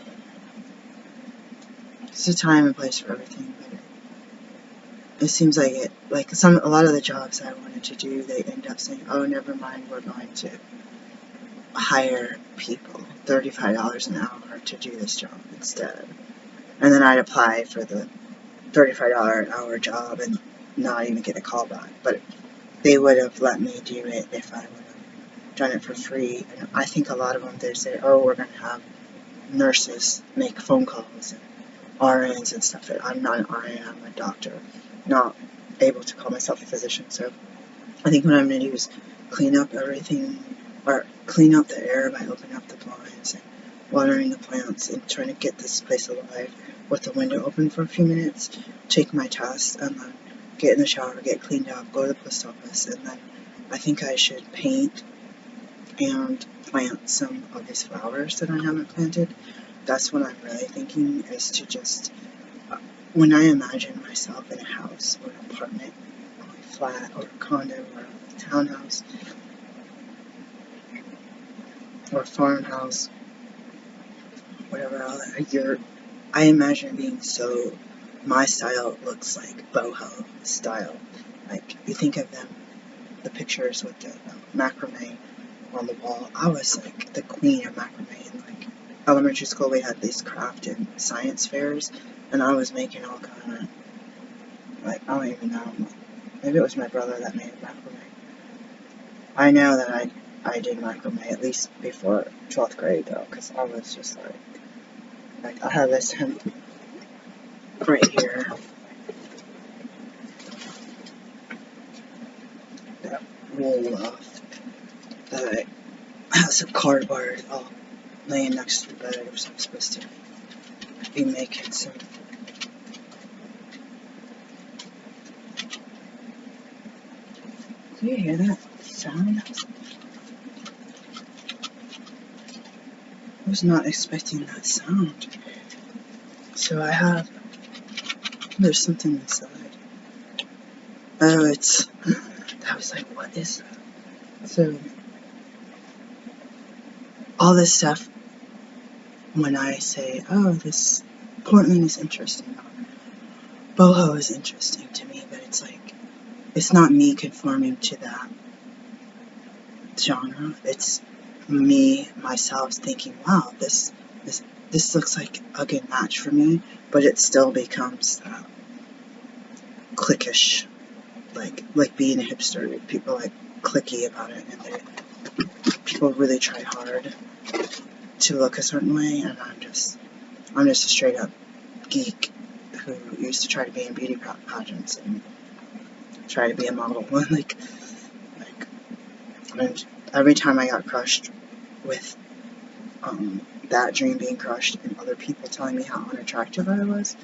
there's a time and place for everything, but it seems like a lot of the jobs I wanted to do, they end up saying, oh, never mind, we're going to hire people, $35 an hour to do this job instead. And then I'd apply for the $35 an hour job and not even get a call back. But they would have let me do it if I would have done it for free. And I think a lot of them, they say, oh, we're going to have nurses make phone calls and RNs and stuff. I'm not an RN, I'm a doctor, not able to call myself a physician. So I think what I'm going to do is clean up everything, or clean up the air by opening up the blinds and watering the plants and trying to get this place alive with the window open for a few minutes, take my test, and then get in the shower, get cleaned up, go to the post office, and then I think I should paint and plant some of these flowers that I haven't planted. That's what I'm really thinking, is to just, when I imagine myself in a house or an apartment or a flat or a condo or a townhouse or a farmhouse, whatever, I imagine it being so, my style looks like boho style. Like, you think of them, the pictures with the macrame on the wall. I was like the queen of macrame. In like elementary school, we had these craft and science fairs, and I was making all kind of, like, I don't even know, maybe it was my brother that made macrame. I know that I did macrame at least before 12th grade though, because I was just like I have this hemp right here that rolled off, that I have some cardboard all laying next to the bed. I'm supposed to be making some. Do you hear that sound? I was not expecting that sound. So there's something inside. Oh, I was like, what is that? So, all this stuff, when I say, oh, this Portland is interesting, boho is interesting to me, but it's like, it's not me conforming to that genre. It's me, myself, thinking, wow, this looks like a good match for me, but it still becomes that cliquish, like being a hipster. People like clicky about it, and people really try hard to look a certain way, and I'm just a straight up geek who used to try to be in beauty pageants and try to be a model. And every time I got crushed with that dream being crushed and other people telling me how unattractive I was,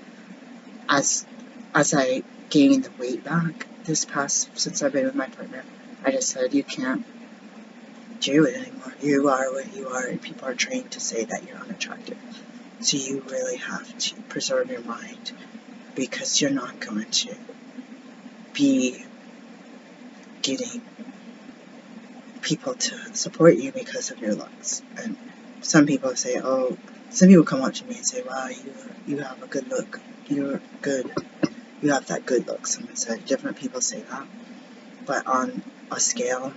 as I gained the weight back since I've been with my partner, I just said, you can't do it anymore. You are what you are, and people are trained to say that you're unattractive. So you really have to preserve your mind, because you're not going to be getting people to support you because of your looks. And some people come up to me and say, wow, you have a good look. You're good. You have that good look. Someone said, different people say that. But on a scale,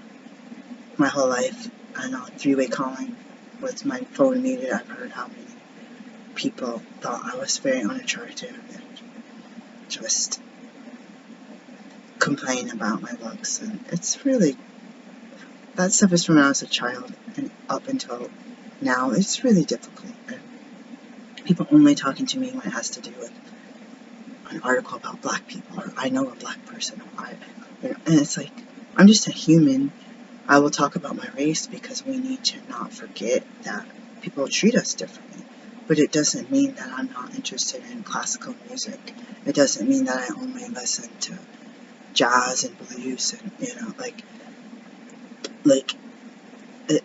my whole life, and on three-way calling with my phone muted, I've heard how many people thought I was very unattractive and just complain about my looks. And it's really, that stuff is from when I was a child and up until now. It's really difficult. And people only talking to me when it has to do with an article about black people, or I know a black person, and it's like, I'm just a human. I will talk about my race because we need to not forget that people treat us differently. But it doesn't mean that I'm not interested in classical music. It doesn't mean that I only listen to jazz and blues, and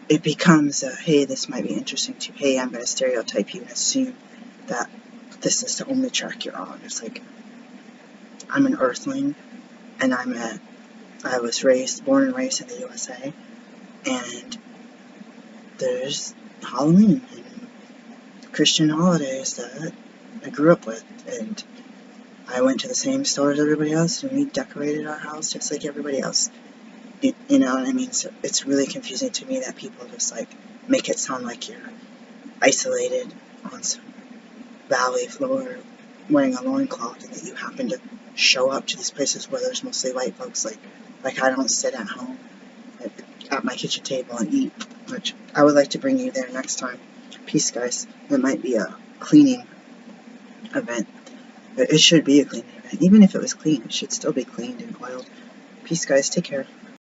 it becomes a, hey, this might be interesting to you. Hey, I'm going to stereotype you and assume that this is the only track you're on. It's like, I'm an earthling, and I was born and raised in the USA, and there's Halloween and Christian holidays that I grew up with, and I went to the same store as everybody else, and we decorated our house just like everybody else. You know what I mean? So it's really confusing to me that people just like make it sound like you're isolated on some valley floor wearing a loincloth, and that you happen to show up to these places where there's mostly white folks. Like I don't sit at home at my kitchen table and eat, which I would like to bring you there next time. Peace, guys. It might be a cleaning event. It should be a cleaning event. Even if it was clean, it should still be cleaned and oiled. Peace, guys. Take care.